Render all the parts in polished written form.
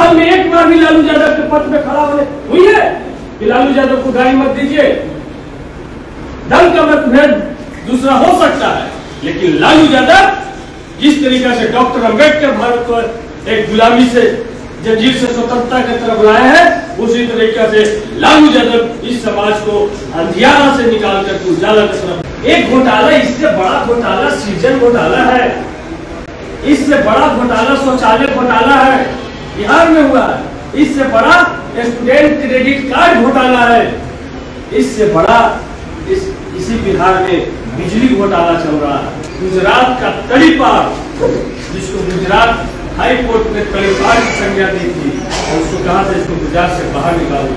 साल में एक बार भी लालू यादव के पद पे खड़ा होने हुई है कि लालू यादव को गाड़ी मत दीजिए? दल का मतभेद दूसरा हो सकता है, लेकिन लालू यादव जिस तरीके से डॉक्टर अंबेडकर भारत को एक गुलामी से जंजीर से स्वतंत्रता की तरफ लाए हैं, उसी तरीके से लालू यादव इस समाज को अंधियारा से निकाल कर उजाला की तरफ। एक घोटाला, इससे बड़ा घोटाला सृजन घोटाला है, इससे बड़ा घोटाला शौचालय घोटाला है बिहार में हुआ है, इससे बड़ा स्टूडेंट क्रेडिट कार्ड घोटाला है, इससे बड़ा इसी बिहार में बिजली घोटाला चल रहा है। गुजरात का तड़ीपार, जिसको गुजरात हाई कोर्ट ने तड़ीपार की संज्ञा दी थी और उसको कहा था इसको गुजरात से बाहर निकाल दो,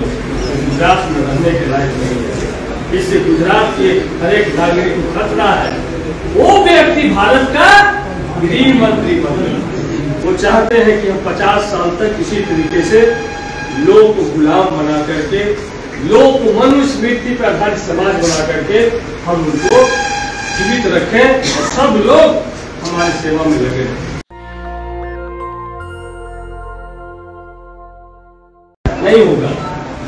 गुजरात में रहने के लायक नहीं है। इससे गुजरात के हर एक नागरिक को खतरा है। वो व्यक्ति भारत का गृह मंत्री बने, वो चाहते हैं कि हम 50 साल तक इसी तरीके से लोग को गुलाम बना करके, लोग को मनुस्मृति पर आधारित समाज बना करके हम उनको जीवित रखें और सब लोग हमारी सेवा में लगे। नहीं होगा।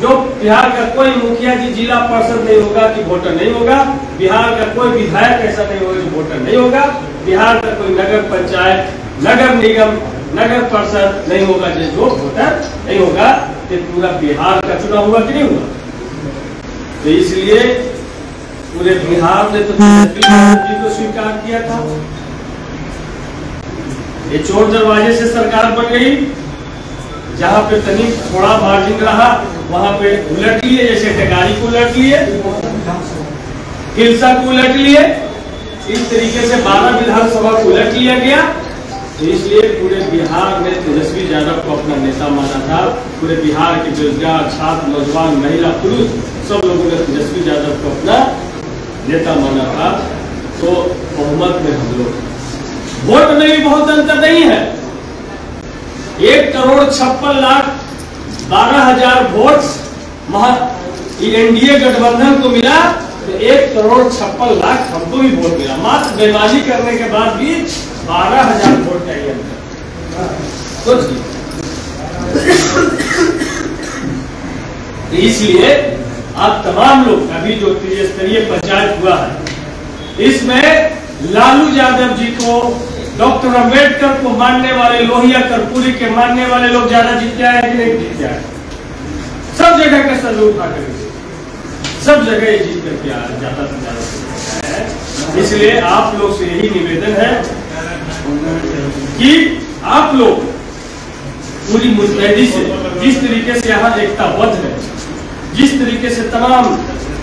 जो बिहार का कोई मुखिया जी जिला परिषद नहीं होगा कि वोटर नहीं होगा, बिहार का कोई विधायक ऐसा नहीं होगा कि वोटर नहीं होगा, बिहार का कोई नगर पंचायत, नगर निगम, नगर परिषद नहीं होगा जो वोटर नहीं होगा, ये पूरा बिहार का चुनाव हुआ कि नहीं हुआ? तो इसलिए पूरे बिहार ने तो जी को स्वीकार किया था। ये चोर दरवाजे से सरकार बन गई, जहां पे तनिक थोड़ा मार्जिन रहा वहां पे उलट लिए, जैसे टेकारी को उलट लिए, हिलसा को उलट लिए, इस तरीके से 12 विधानसभा को उलट लिया गया। तो इसलिए पूरे बिहार में तेजस्वी यादव को अपना नेता माना था। पूरे बिहार के बेरोजगार छात्र, नौजवान, महिला, पुरुष सब लोगों ने तेजस्वी यादव को अपना नेता माना था। तो बहुमत में हम लोग, वोट में भी बहुत अंतर नहीं है। 1,56,12,000 वोट एनडीए गठबंधन को मिला, तो 1,56,00,000 हमको भी वोट मिला। मात्र बेईमानी करने के बाद भी 12,000 वोट का ये अंतर। इसलिए आप तमाम लोग, अभी जो त्रिस्तरीय पंचायत हुआ है, इसमें लालू यादव जी को, डॉक्टर अंबेडकर को मानने वाले, लोहिया कर्पूरी के मानने वाले लोग ज्यादा जीत के आए कि नहीं जीत के आए? सब जगह का सर उठा कर सब जगह जीत करके आया, ज्यादा से ज्यादा। इसलिए आप लोग से यही निवेदन है कि आप लोग पूरी मुस्तैदी से, जिस तरीके से यहाँ एकताबद्ध है, जिस तरीके से तमाम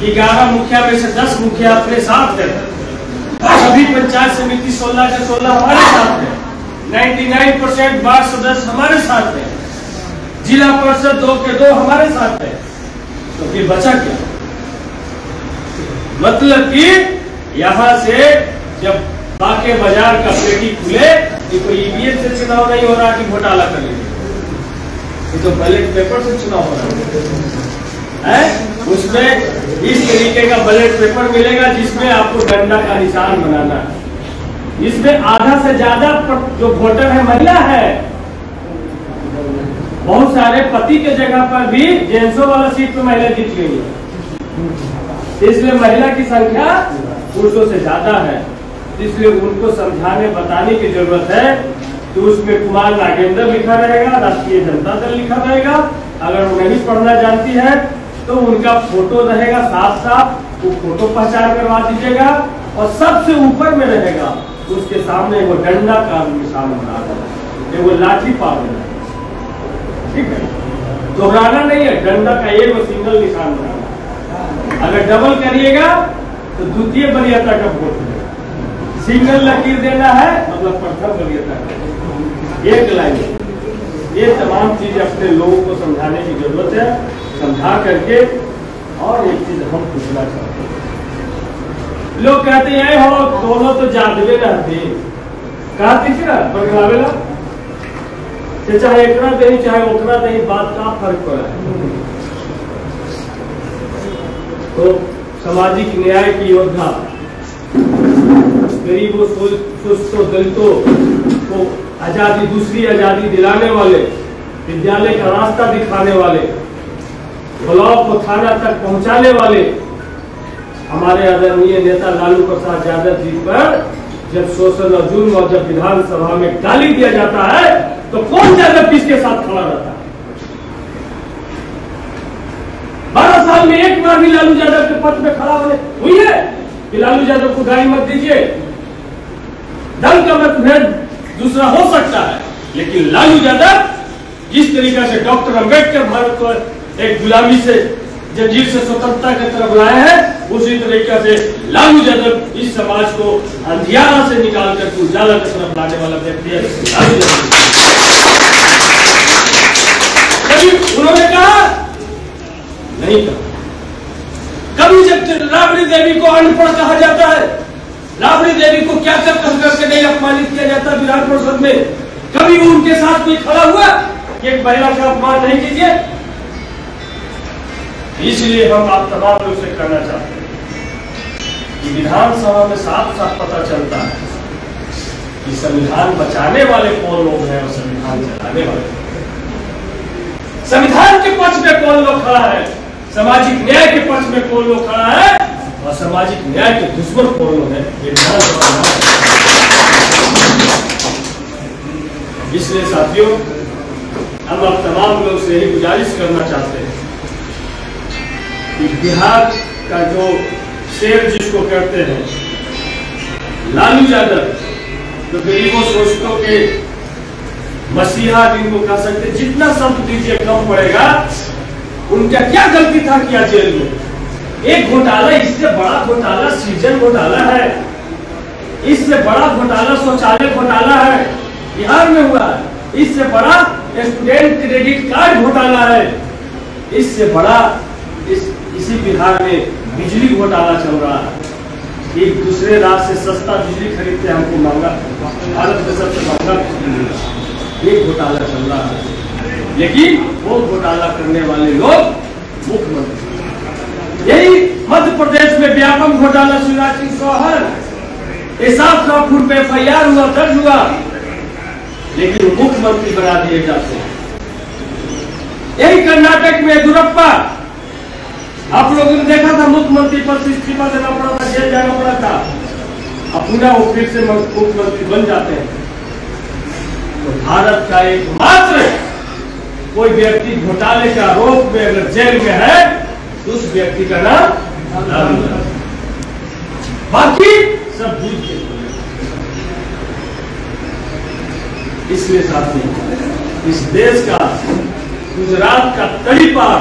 11 मुखिया में से 10 मुखिया अपने साथ है, सभी पंचायत समिति 16 के 16 हमारे साथ है, 99% वार्ड सदस्य हमारे साथ है, जिला परिषद 2 के 2 हमारे साथ है, तो फिर बचा क्या? मतलब कि यहाँ से जब बाके बाजार का पेटी खुले कि कोई ईवीएम से चुनाव नहीं हो रहा कि घोटाला करेंगे, ये तो बैलेट पेपर से चुनाव हो रहा है। उसमें इस तरीके का बैलेट पेपर मिलेगा जिसमें आपको डंडा का निशान बनाना है। इसमें आधा से ज्यादा जो वोटर है महिला है। बहुत सारे पति के जगह पर भी जेंट्सों वाला सीट पे महिला जीत गई है, इसलिए महिला की संख्या पुरुषों से ज्यादा है। इसलिए उनको समझाने बताने की जरूरत है। तो उसमें कुमार नागेंद्र लिखा रहेगा, राष्ट्रीय जनता दल लिखा रहेगा। अगर वो नहीं पढ़ना जानती है तो उनका फोटो रहेगा साफ साफ, वो फोटो पहचान करवा दीजिएगा। और सबसे ऊपर में रहेगा उसके सामने वो डंडा का निशान बना देना, वो लाठी पार देना, ठीक है? दोहराना नहीं है, डंडा का एक वो सिंगल निशान बनाना। अगर डबल करिएगा तो द्वितीय वरीयता का वोट मिलेगा। सिंगल लकीर देना है मतलब प्रथम वरीयता, एक लाइन। ये तमाम चीजें अपने लोगों को समझाने की जरूरत है, समझा करके। और एक चीज हम पूछना चाहते हैं, लोग कहते हैं हो दोनों तो जादवे रहते, कहते क्या बरगलावेला, चाहे इतना दही चाहे उतना दही, बात का फर्क पड़ा है। तो सामाजिक न्याय की योद्धा, गरीबों, सुस्तों, दलितों को आजादी, दूसरी आजादी दिलाने वाले विद्यालय का रास्ता दिखाने वाले, ब्लॉक को थाना तक पहुंचाने वाले हमारे आदरणीय नेता लालू प्रसाद यादव जी पर जब शोषण और जुल्म और जब विधानसभा में गाली दिया जाता है तो कौन यादव किसके साथ खड़ा रहता है? 12 साल में एक बार भी लालू यादव के पक्ष में खड़ा हुई है कि लालू यादव को गाली मत दीजिए। दल का मतभेद दूसरा हो सकता है, लेकिन लालू यादव जिस तरीका से डॉक्टर अंबेडकर भारत को एक गुलामी से जंजीर से स्वतंत्रता की तरफ लाए हैं, उसी तरीके से लालू यादव इस समाज को अंधियारा से निकाल कर उजाला की तरफ लाने वाला व्यक्ति है लालू यादव। कभी उन्होंने कहा नहीं कहा। कभी जब राबड़ी देवी को अनपढ़ कहा जाता है, राबड़ी देवी को क्या कर करके नहीं अपमानित किया जाता विधान परिषद में, कभी वो उनके साथ कोई खड़ा हुआ कि एक महिला का अपमान नहीं कीजिए? इसलिए हम आप तमाम लोग से कहना चाहते हैं कि विधानसभा में साफ साफ पता चलता है कि संविधान बचाने वाले कौन लोग हैं और संविधान चलाने वाले। संविधान के पक्ष में कौन लोग खड़ा है, सामाजिक न्याय के पक्ष में कौन लोग खड़ा है और सामाजिक न्याय के दुश्मन कौन लोग हैं, ये विधानसभा। इसलिए साथियों, हम आप तमाम लोग से यही गुजारिश करना चाहते हैं कि बिहार का जो शेर जिसको कहते हैं लालू यादव, जो गरीबों शोषितों के मसीहा जिनको कह सकते, जितना शब्द दीजिए कम पड़ेगा। उनका क्या गलती था किया जेल में? एक घोटाला, इससे बड़ा घोटाला सृजन घोटाला है, इससे बड़ा घोटाला शौचालय घोटाला है बिहार में हुआ है, इससे बड़ा स्टूडेंट क्रेडिट कार्ड घोटाला है, इससे बड़ा इसी बिहार में बिजली घोटाला चल रहा है। एक दूसरे राज्य से सस्ता बिजली खरीदते हमको महंगा, भारत में सबसे महंगा एक घोटाला चल रहा है। लेकिन वो घोटाला करने वाले लोग मुख्यमंत्री, यही मध्य प्रदेश में व्यापक घोटाला शिवराज सिंह चौहान, 700 फुट पे FIR हुआ, दर्ज हुआ, लेकिन मुख्यमंत्री बना दिए जाते हैं। यही कर्नाटक में येदियुरप्पा, आप लोगों ने देखा था मुख्यमंत्री पर इस्तीफा देना पड़ा था, जेल जाना पड़ा था, अब पुनः वो फिर से मुख्यमंत्री बन जाते हैं। तो भारत का एकमात्र कोई व्यक्ति घोटाले के आरोप में अगर जेल में है तो उस व्यक्ति का नाम लालू यादव, बाकी सब भूल के। इसलिए साथी, इस देश का गुजरात का तड़ीपार,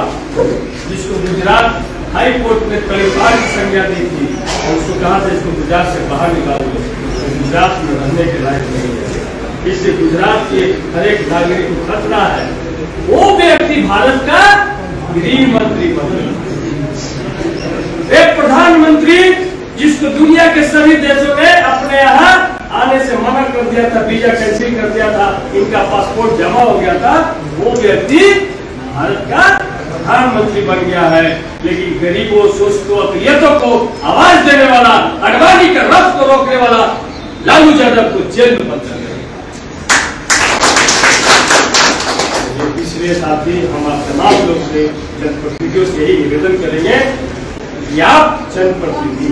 जिसको गुजरात हाई कोर्ट ने तड़ीपार की संज्ञा दी थी और उसको कहा था इसको गुजरात से बाहर निकाल दो, तो गुजरात में रहने के लायक नहीं है। इससे गुजरात के हर एक नागरिक को खतरा है। वो व्यक्ति भारत का गृह मंत्री बने, एक प्रधानमंत्री जिसको दुनिया के सभी देशों ने अपने यहाँ आने से मना कर दिया था, वीजा कैंसिल कर दिया था, इनका पासपोर्ट जमा हो गया था, वो व्यक्ति भारत का प्रधानमंत्री बन गया है। लेकिन गरीबों, शोषितों, अकलियतों को आवाज देने वाला, अडवाणी के रथ को रोकने वाला लालू यादव को जेल में बंद कर दिया। इसलिए साथी, हम आप तमाम लोग से, जनप्रतिनिधियों से यही निवेदन करेंगे कि आप जनप्रतिनिधि,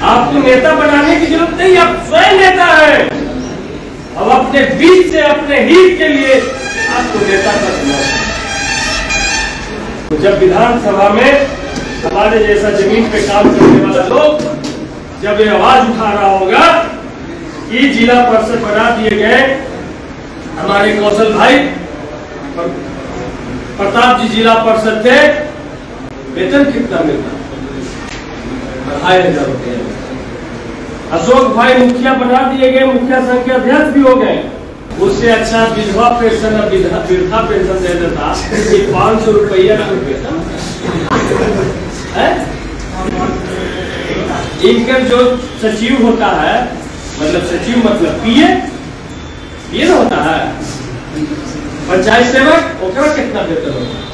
आपको नेता बनाने की जरूरत नहीं, आप स्वयं नेता है। अब अपने बीच से, अपने हित के लिए आपको नेता का चुनाव। तो जब विधानसभा में हमारे जैसा जमीन पे काम करने वाला लोग जब ये आवाज उठा रहा होगा कि जिला परिषद बना दिए गए, हमारे कौशल भाई प्रताप जी जिला परिषद थे, वेतन कितना मिलता? 2,500 रुपये। अशोक भाई मुखिया बना दिए गए, मुखिया संघ के अध्यक्ष भी हो गए। उससे अच्छा विधवा पेंशन और वृद्धा पेंशन दे देता, 500 रुपया है। इनका जो सचिव होता है, मतलब सचिव मतलब पीए ना होता है, पंचायत सेवक, ओकरा कितना वेतन होता है?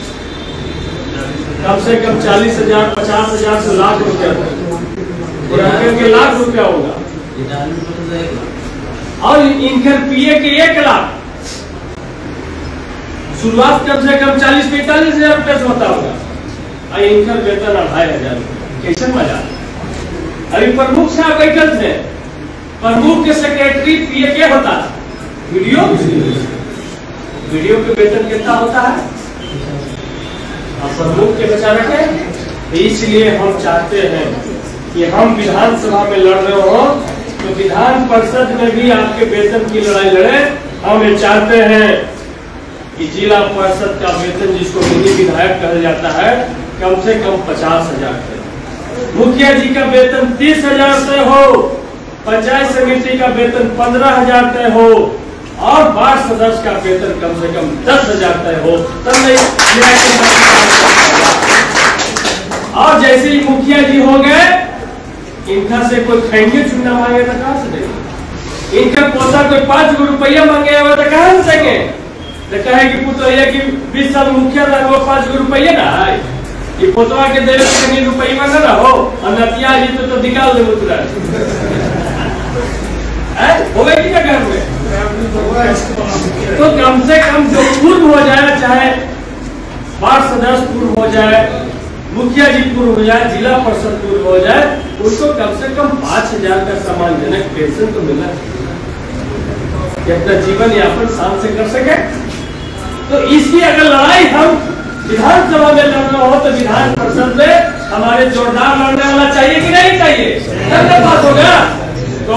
कम से कम 40,000, 50,000 से लाख रुपया के लाख रुपया होगा। और इनकर पीए के 1 लाख, शुरुआत कम से कम 40-45 हजार रुपए से होता होगा। इनका वेतन 2500 कैसे मजा। अभी प्रमुख साहब बैठे थे, प्रमुख के सेक्रेटरी पीए क्या होता है, वीडियो के वेतन कितना होता है, प्रमुख के बचा रखे। इसलिए हम चाहते हैं कि हम विधानसभा में लड़ रहे हो तो विधान परिषद में भी आपके वेतन की लड़ाई लड़े। हम ये चाहते हैं कि जिला परिषद का वेतन, जिसको मिनी विधायक कहा जाता है, कम से कम 50,000 है। मुखिया जी का वेतन 30,000 तय हो, पंचायत समिति का वेतन 15,000 तय हो और वार्ड सदस्य का वेतन कम से कम 10,000 तय हो, तब नहीं। और जैसे ही मुखिया जी हो गए, इनका से कोई खैंगे चुनना मांगे तो कहां से देंगे। इनका पोता कोई 5 रुपया मांगे हुआ तो कहां से देंगे। तो कहे कि पुतरिया की 20 साल मुखिया रहा, वो 5 रुपया ना है कि पोतवा के देवे तो कहीं रुपये मांगा ना हो, और नतिया जी तो निकाल दे मुतरा हो गई क्या घर में। तो कम से कम जो पूर्व हो जाए, चाहे वार्ड सदस्य पूर्व हो जाए, मुखिया जी पूर्व हो जाए, जिला परिषद पूर्व हो जाए, उसको कम से कम 5,000 का सम्मानजनक पेंशन तो मिलना चाहिए, अपना जीवन यापन शान से कर सके। तो इसकी अगर लड़ाई हम विधानसभा में लड़ना हो तो विधान परिषद में हमारे जोरदार लड़ने वाला चाहिए कि नहीं चाहिए, तब बात होगा। तो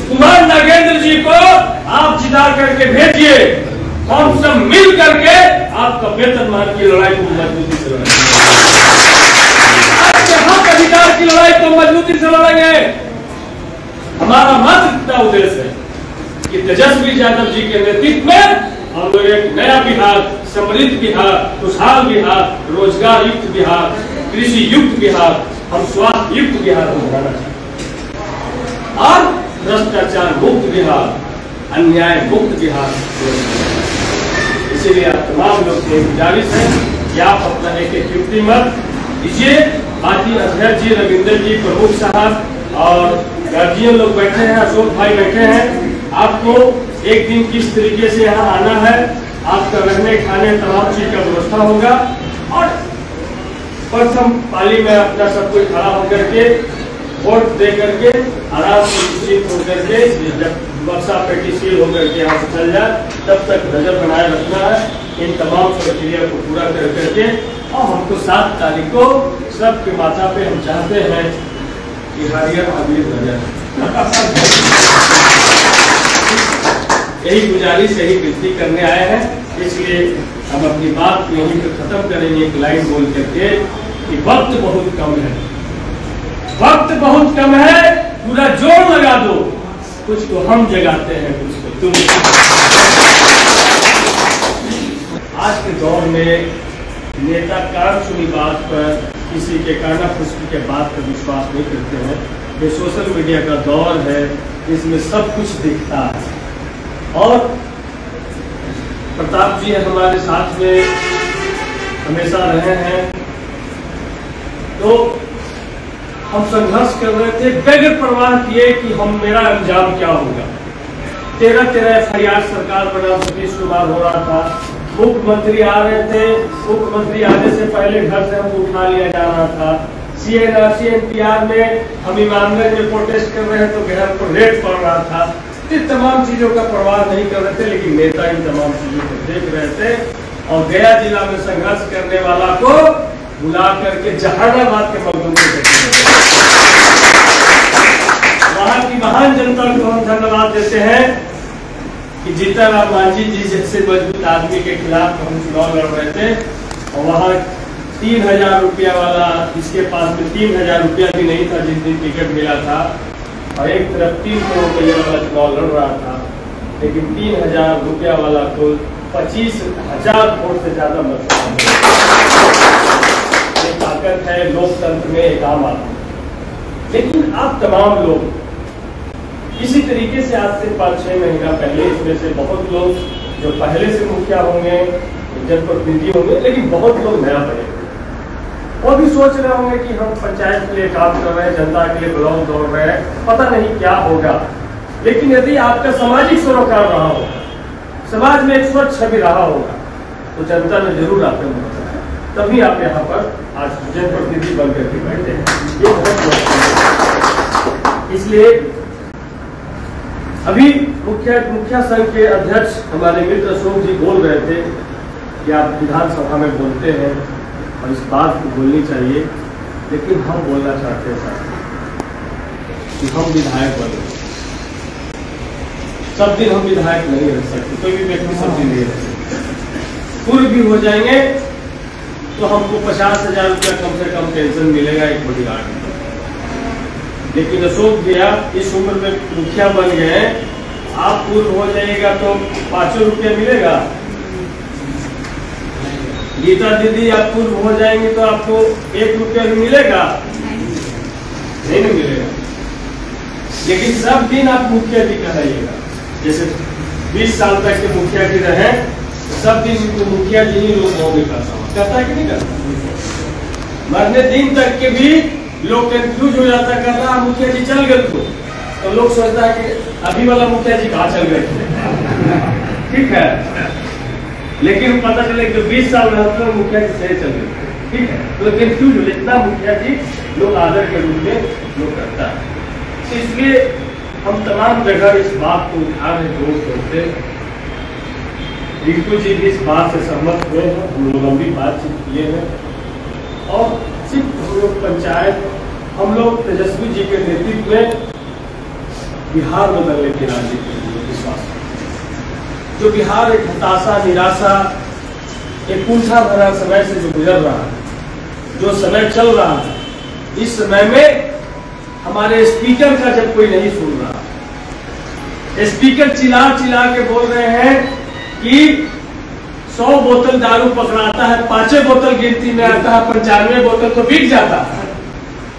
कुमार नागेंद्र जी को आप जिता करके भेजिए, हम सब मिल करके आपका वेतन मान की लड़ाई को मजबूती से लड़ेंगे, हक अधिकार की लड़ाई को मजबूती से लड़ेंगे। हमारा मात्र उद्देश्य है कि तेजस्वी यादव जी के नेतृत्व में हम लोग एक नया बिहार, समृद्ध बिहार, खुशहाल बिहार, रोजगार युक्त बिहार, कृषि युक्त बिहार, हम स्वास्थ्य युक्त बिहार बनाना चाहते और भ्रष्टाचार मुक्त बिहार, अन्याय मुक्त बिहार। इसीलिए आप तमाम लोग से गुजारिश है कि आप अपना एक युक्ति मत दीजिए। पार्टी अध्यक्ष जी, रविंदर जी, प्रमुख साहब और गार्जियन लोग बैठे हैं, अशोक भाई बैठे हैं। आपको एक दिन किस तरीके से यहाँ आना है, आपका रहने खाने तमाम चीज का व्यवस्था होगा और प्रथम पाली में अपना सब कुछ खड़ा होकर के वोट दे करके आराम से निश्चित होकर के, जब बक्सा पेटी सील होकर के यहाँ से चल जाए, तब तक नजर बनाए रखना है इन तमाम प्रक्रिया को पूरा कर करके। और हमको 7 तारीख को सबके माथा पे हम चाहते हैं कि हरियर अबीर नजर। यही गुजारिश, यही विनती करने आए हैं। इसलिए हम अपनी बात को यहीं पर खत्म करेंगे एक लाइन बोल करके कि वक्त बहुत कम है, वक्त बहुत कम है, पूरा जोर लगा दो, कुछ को हम जगाते हैं, कुछ को तुम। आज के दौर में नेता कान सुनी बात पर, किसी के काना फुसकी के बात पर विश्वास नहीं करते हैं। ये सोशल मीडिया का दौर है, इसमें सब कुछ दिखता है। और प्रताप जी हमारे साथ में हमेशा रहे हैं, तो हम संघर्ष कर रहे थे बगैर परवाह किए कि मेरा अंजाम क्या होगा। 13 FIR सरकार बनाम सतीश कुमार हो रहा था, मुख्यमंत्री आ रहे थे, मुख्यमंत्री आने से पहले घर से हमको उठा लिया जा रहा था। CNRC NPR में हम ईमानगंज में प्रोटेस्ट कर रहे हैं तो घर पर रेड पड़ रहा था। इस तमाम चीजों का परवाह नहीं कर रहे थे, लेकिन नेता इन तमाम चीजों को देख रहे थे और गया जिला में संघर्ष करने वाला को बुला करके जहानाबाद के मजदूर वहां की महान जनता को हम धन्यवाद देते हैं कि जीतनराम मांझी जी जैसे मजबूत आदमी के खिलाफ हम चुनाव लड़ रहे थे और वहां 3,000 रुपया वाला, जिसके पास में 3,000 रुपया भी नहीं था जिस दिन टिकट मिला था, और एक तरफ 3 करोड़ रुपया वाला चुनाव लड़ रहा था, लेकिन 3,000 रुपया वाला को 25,000 वोट से ज्यादा मत। ये ताकत है लोकतंत्र में, एक आम आदमी। लेकिन आप तमाम लोग इसी तरीके से आज से 5-6 महीना पहले, इसमें से बहुत लोग जो पहले से मुखिया होंगे, जनप्रतिनिधि होंगे, लेकिन बहुत लोग नया बने, वो भी सोच रहे होंगे कि हम पंचायत के लिए काम कर रहे हैं, जनता के लिए ब्लॉक दौड़ रहे हैं, पता नहीं क्या होगा। लेकिन यदि आपका सामाजिक सरोकार रहा हो, समाज में एक स्वच्छ छवि रहा होगा, तो जनता ने जरूर आपने वोट दिया, तभी आप यहाँ पर आज जनप्रतिनिधि बन करके बैठे हैं। ये बहुत इसलिए अभी मुखिया संघ के अध्यक्ष हमारे मित्र अशोक जी बोल रहे थे कि आप विधानसभा में बोलते हैं और इस बात को बोलनी चाहिए, लेकिन हम बोलना चाहते हैं साथ कि हम विधायक बने। सब दिन हम विधायक नहीं रह सकते, कोई भी व्यक्ति सब दिन नहीं रह सकते। पूर्व भी हो जाएंगे तो हमको 50,000 रुपया कम से कम पेंशन मिलेगा एक बॉडीगार्ड में। लेकिन अशोक भैया इस उम्र में मुखिया बन गए, आप पूर्व हो जाएगा तो 500 रुपया मिलेगा। गीता दीदी आप पूर्व हो जाएंगे तो आपको 1 रुपया भी मिलेगा, नहीं मिलेगा। लेकिन सब दिन आप मुखिया जी कहिएगा, जैसे 20 साल तक के मुखिया जी रहे, सब दिन तो मुखिया जी ही लोग मौके करता है कि नहीं करता। मरने दिन तक के भी लोग कंफ्यूज हो जाता, कर रहा मुखिया जी चल गए तो लोग सोचता है कि अभी वाला मुखिया जी कहाँ चल गए थे। ठीक है, लेकिन पता चले कि 20 साल रहते हैं मुखिया जी सही चल गए, ठीक है, तो कंफ्यूज हो इतना मुखिया जी लोग आदर के रूप में लोग करता है। तो इसलिए हम तमाम जगह इस बात को उठा रहे जोर शोर से। रिंकू जी भी इस बात से सहमत हुए हैं, हम लोग लंबी बातचीत किए हैं और सिर्फ हम लोग पंचायत, हम लोग तेजस्वी जी के नेतृत्व में बिहार बदलने की राजनीति में विश्वास है। जो बिहार एक हताशा, निराशा, एक कुंठा भरा समय से जो गुजर रहा है, जो समय चल रहा है, इस समय में हमारे स्पीकर का जब कोई नहीं सुन रहा, स्पीकर चिल्ला चिल्ला के बोल रहे हैं कि 100 बोतल दारू पकड़ाता है, 5 बोतल गिनती में आता है, 95 बोतल तो बिक जाता है।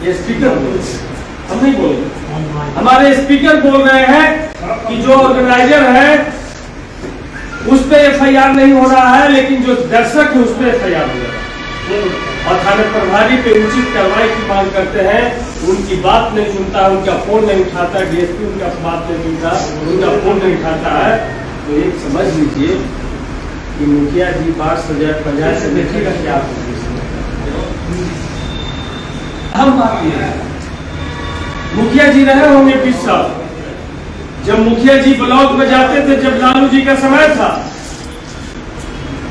ये स्पीकर बोल रहे हैं, हम नहीं बोल रहे। हमारे स्पीकर बोल रहे हैं कि जो ऑर्गेनाइजर है उस पर FIR नहीं हो रहा है, लेकिन जो दर्शक है उस पर FIR हो रहा है। और थाना प्रभारी पे उचित कार्रवाई की मांग करते हैं। उनकी बात नहीं सुनता, उनका फोन नहीं उठाता, DSP उनका बात नहीं सुनता, उनका फोन नहीं उठाता है। तो एक समझ लीजिए कि मुखिया जी 5,000 से देखिएगा क्या हम बात ये है। मुखिया जी रहे होंगे 20 साल। जब मुखिया जी ब्लॉक में जाते थे, जब लालू जी का समय था,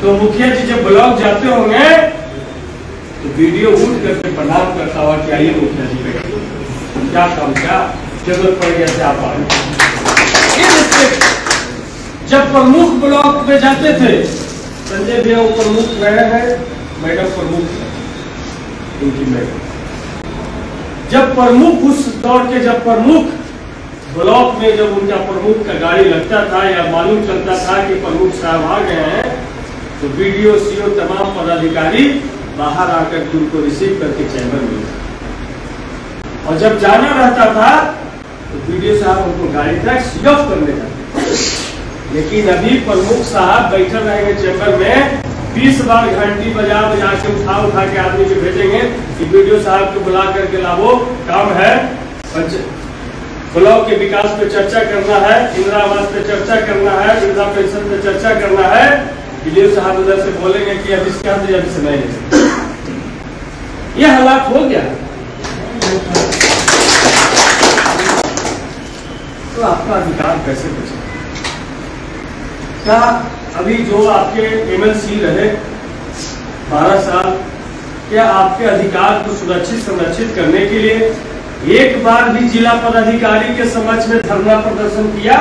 तो मुखिया जी जब ब्लॉक जाते होंगे तो वीडियो उठ करके प्रणाम करता हुआ कि आइए मुखिया जी पे क्या काम, क्या जरूरत पड़ गया से आप आए। जब प्रमुख ब्लॉक में जाते थे, संजय भैया प्रमुख रहे हैं, मैडम प्रमुख इनकी मैडम, जब प्रमुख उस दौर के, जब प्रमुख ब्लॉक में जब उनका प्रमुख का गाड़ी लगता था या मालूम चलता था कि प्रमुख साहब आ गए हैं, तो BDO CO तमाम पदाधिकारी बाहर आकर के उनको रिसीव करके चैम्बर में, और जब जाना रहता था तो BDO साहब उनको गाड़ी तक स्विच ऑफ करने जाते। लेकिन अभी प्रमुख साहब बैठे रहेंगे चैम्बर में, 20 बार घंटी बजा बजा के उठा के आदमी को भेजेंगे कि BDO साहब को बुला करके लाओ, काम है ब्लॉक के विकास पे चर्चा करना है, इंदिरा आवास पे चर्चा करना है, वृद्धा पेंशन पे चर्चा करना है। BDO साहब उधर से बोलेंगे कि अभी इसके अंदर अभी समय नहीं। यह हालात हो गया तो आपका अधिकार कैसे बचे? क्या अभी जो आपके MLC रहे 12 साल, क्या आपके अधिकार को संरक्षित करने के लिए एक बार भी जिला पदाधिकारी के समक्ष में धरना प्रदर्शन किया?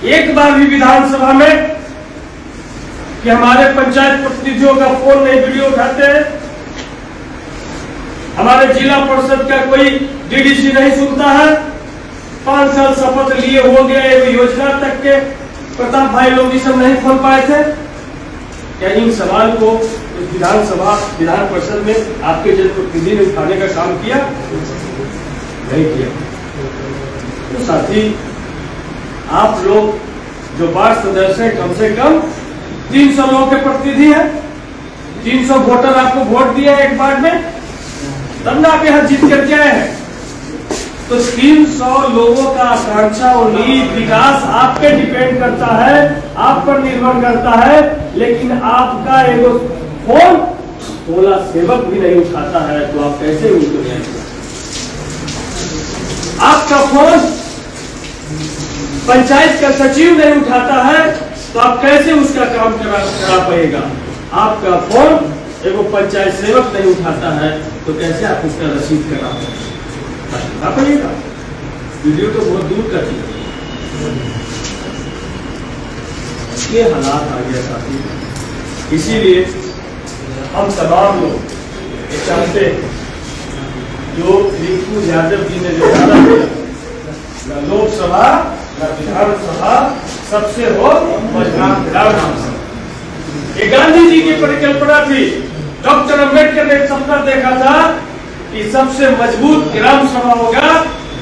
एक बार भी विधानसभा में कि हमारे पंचायत प्रतिनिधियों का फोन नहीं वीडियो उठाते हैं, हमारे जिला परिषद का कोई DDC नहीं सुनता है, 5 साल शपथ लिए हो गए, योजना तक के प्रताप भाई लोग ये सब नहीं खोल पाए थे? क्या इन सवाल को विधान परिषद में आपके जनप्रतिनिधि ने उठाने का काम किया? नहीं किया। तो साथी, आप लोग जो वार्ड सदस्य हैं, कम से कम 300 लोगों के प्रतिनिधि हैं, 300 वोटर आपको वोट दिए एक वार्ड में, तब ना आप यहाँ जीत करके आए हैं। तो 300 लोगों का आकांक्षा और नीड विकास आप पे डिपेंड करता है, आप पर निर्भर करता है। लेकिन आपका एगो फोन टोला सेवक भी नहीं उठाता है, तो आप कैसे उनको जाएंगे? आपका फोन पंचायत का सचिव नहीं उठाता है, तो आप कैसे उसका काम करा पाएगा? आपका फोन एगो पंचायत सेवक नहीं उठाता है, तो कैसे आप उसका रसीद करा पाइएगा? वीडियो तो बहुत दूर का चीज है। ये हालात आ गया साथी। इसीलिए हम तमाम लोग चाहते हैं, जो रिंकू यादव जी ने जो वादा किया, न लोकसभा न विधानसभा, सबसे हो मजबूत विधानसभा। ये गांधी जी की परिकल्पना थी। डॉक्टर अंबेडकर ने सपना देखा था कि सबसे मजबूत ग्राम सभा होगा,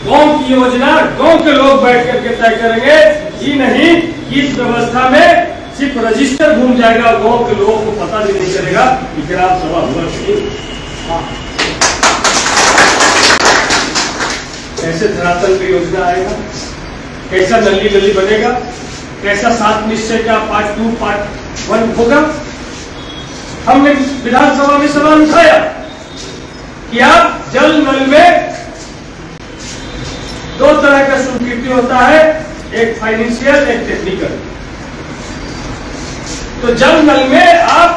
गांव की योजना गांव के लोग बैठ करके तय करेंगे। ये नहीं कि इस व्यवस्था में सिर्फ रजिस्टर घूम जाएगा, गांव के लोगों को पता भी नहीं चलेगा कि ग्राम सभा हुआ कि कैसे धरातल की योजना आएगा, कैसा नली गली बनेगा, कैसा 7 निश्चय का पार्ट 2 पार्ट 1 होगा। हमने विधानसभा में सवाल उठाया कि आप जल नल में 2 तरह का स्वीकृति होता है, एक फाइनेंशियल एक टेक्निकल। तो जल नल में आप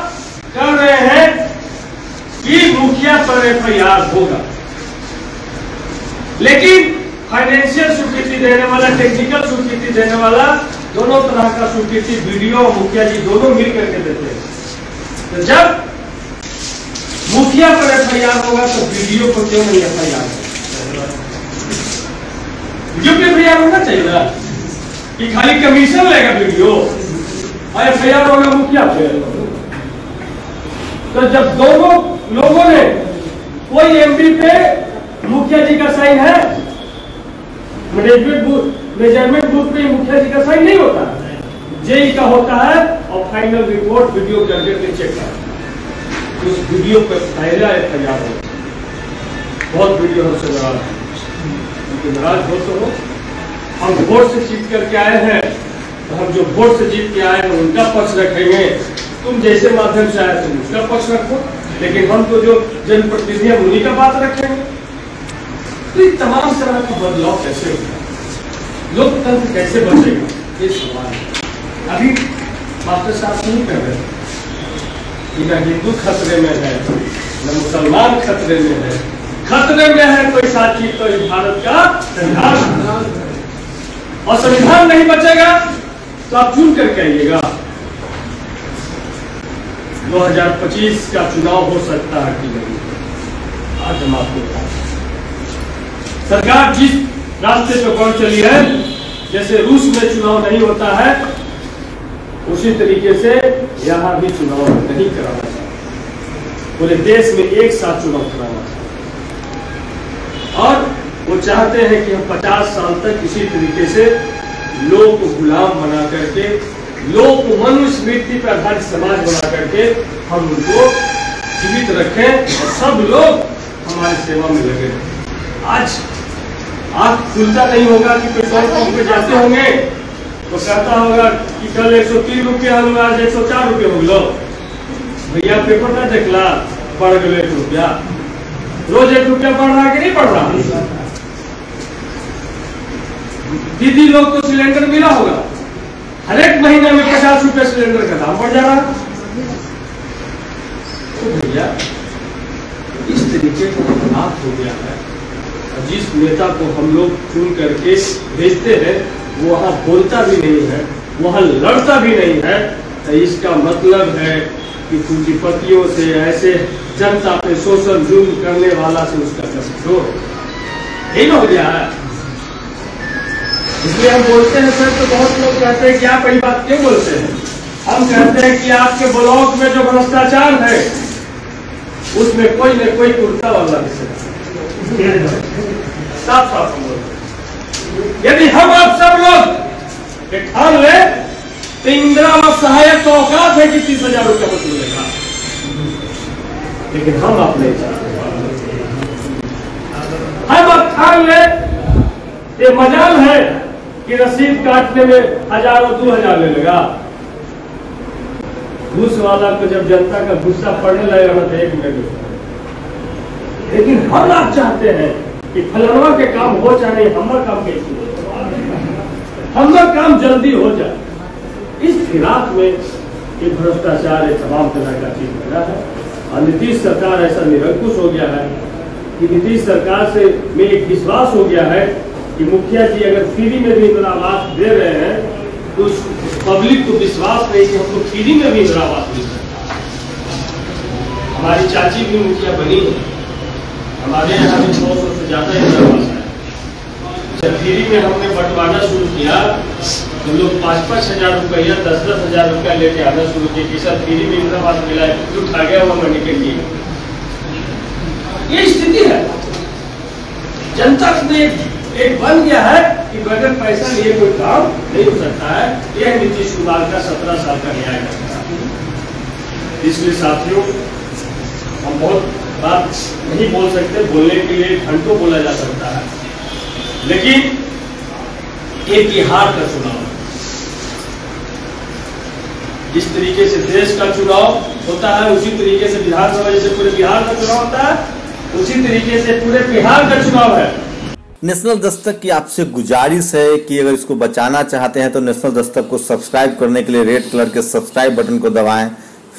कह रहे हैं कि मुखिया पर FIR होगा, लेकिन फाइनेंशियल स्वीकृति देने वाला, टेक्निकल स्वीकृति देने वाला, दोनों तरह का स्वीकृति वीडियो और मुखिया जी दोनों मिल करके देते हैं। तो जब मुखिया पर FIR होगा तो वीडियो पर क्यों नहीं FIR? वीडियो पे FIR होना चाहिए ना, कि खाली कमीशन लेगा वीडियो और FIR होगा मुखिया पे। तो जब दोनों लोगों ने, कोई MB पे मुखिया जी का साइन है, मेजरमेंट बूथ पे मुखिया जी का साइन नहीं होता, JE का होता है, और फाइनल रिपोर्ट वीडियो करके चेक कर उस वीडियो पर पहला FIR हो। बहुत वीडियो हमसे नाराज है, नाराज हो तो हो। हम वोट से जीत करके आए हैं, तो हम जो वोट से जीत के आए हैं उनका पक्ष रखेंगे। तुम जैसे माध्यम से आए तुम उसका पक्ष रखो, लेकिन हम तो जो जनप्रतिनिधि हैं उन्हीं का बात रखेंगे। तो ये तमाम तरह का बदलाव कैसे होगा, लोकतंत्र कैसे बचेगा, ये सवाल है। अभी मास्टर साहब नहीं कर रहे कि न हिंदू खतरे में है, न मुसलमान खतरे में है। खतरे में है कोई साथी तो इस भारत का संविधान, और संविधान नहीं बचेगा तो आप चुन करके आइएगा। 2025 का चुनाव हो सकता है कि नहीं, आज हम आपको सरकार जिस रास्ते पे बढ़ चली है, जैसे रूस में चुनाव नहीं होता है, उसी तरीके से यहाँ भी चुनाव नहीं कराना चाहिए। पूरे देश में एक साथ चुनाव कराना चाहिए, और वो चाहते हैं कि हम 50 साल तक इसी तरीके से लोग को गुलाम बना करके, लोग को मनुस्मृति पर आधारित समाज बना करके हम उनको जीवित रखें और सब लोग हमारी सेवा में लगे। आज आंख खुलता नहीं होगा कि पेट्रोल पंप पे जाते होंगे तो कहता होगा कि कल 103 रुपया हम आज 104 रुपये हो गलो, भैया पेपर ना देखला, बढ़ गए 1 रुपया। रोज 1 रुपया बढ़ रहा है कि नहीं बढ़ रहा? दीदी लोग को सिलेंडर मिला होगा, हर एक महीने में 50 रुपये सिलेंडर का दाम बढ़ जा रहा है। तो भैया इस तरीके का बदलाव हो गया है। जिस नेता को हम लोग चुन करके भेजते हैं वो वहां बोलता भी नहीं है, वहां लड़ता भी नहीं है, तो इसका मतलब है कि पूंजीपतियों से, ऐसे जनता पे शोषण जुल्म करने वाला से उसका गठजोड़ यही हो गया है। इसलिए हम बोलते हैं सर, तो बहुत लोग कहते हैं कि आप ये बात क्यों बोलते हैं? हम कहते हैं कि आपके ब्लॉक में जो भ्रष्टाचार है उसमें कोई न कोई कुर्ता वाला साफ साफ बोलते। यदि हम आप सब लोग एक ठान ले तो इंदिरा आवास सहायक का औकात है कि 30,000 रुपया वसूलेगा, लेकिन हम आप नहीं चाहते। हम आप ठान ले ये मजाल है कि रसीद काटने में 1000 और 2000 लगेगा। घूस वाला को जब जनता का गुस्सा पड़ने लगेगा तो 1 मिनट। लेकिन हम आप चाहते हैं कि फलाना के काम हो चाहे हमारा काम कैसे हो, हमारा काम जल्दी हो जाए। इस फिराक में ये भ्रष्टाचार ये तमाम तरह का चीज लगा है। और नीतीश सरकार ऐसा निरंकुश हो गया है कि नीतीश सरकार से में एक विश्वास हो गया है कि मुखिया जी अगर फ्री में भी इंदिरा आवास दे रहे हैं तो पब्लिक को विश्वास नहीं कि हमको फ्री में भी इंदिरा आवास मिल सकता है। हमारी चाची भी मुखिया बनी है, हमारे यहाँ भी 100 से ज्यादा इंदिरा आवास है। जब फ्री में हमने बंटवाना शुरू किया तो लोग 5-5 हजार रुपया 10-10 हजार रुपया लेके आना शुरू किए कि सर फ्री में इंदिरा आवास मिला है, जो खा गया हुआ मनी के लिए। ये स्थिति है। जनता में एक बन गया है कि बगैर पैसा लिए कोई काम नहीं हो सकता है। यह नीतीश कुमार का 17 साल का न्याय है। इसलिए साथियों, हम बहुत बात नहीं बोल सकते, बोलने के लिए घंटों बोला जा सकता है, लेकिन एक बिहार का चुनाव, जिस तरीके से देश का चुनाव होता है उसी तरीके से विधानसभा जैसे पूरे बिहार का चुनाव होता है, उसी तरीके से पूरे बिहार का चुनाव है। नेशनल दस्तक की आपसे गुजारिश है कि अगर इसको बचाना चाहते हैं तो नेशनल दस्तक को सब्सक्राइब करने के लिए रेड कलर के सब्सक्राइब बटन को दबाएं,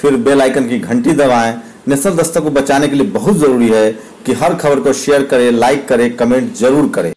फिर बेल आइकन की घंटी दबाएं। नेशनल दस्तक को बचाने के लिए बहुत जरूरी है कि हर खबर को शेयर करें, लाइक करें, कमेंट जरूर करें।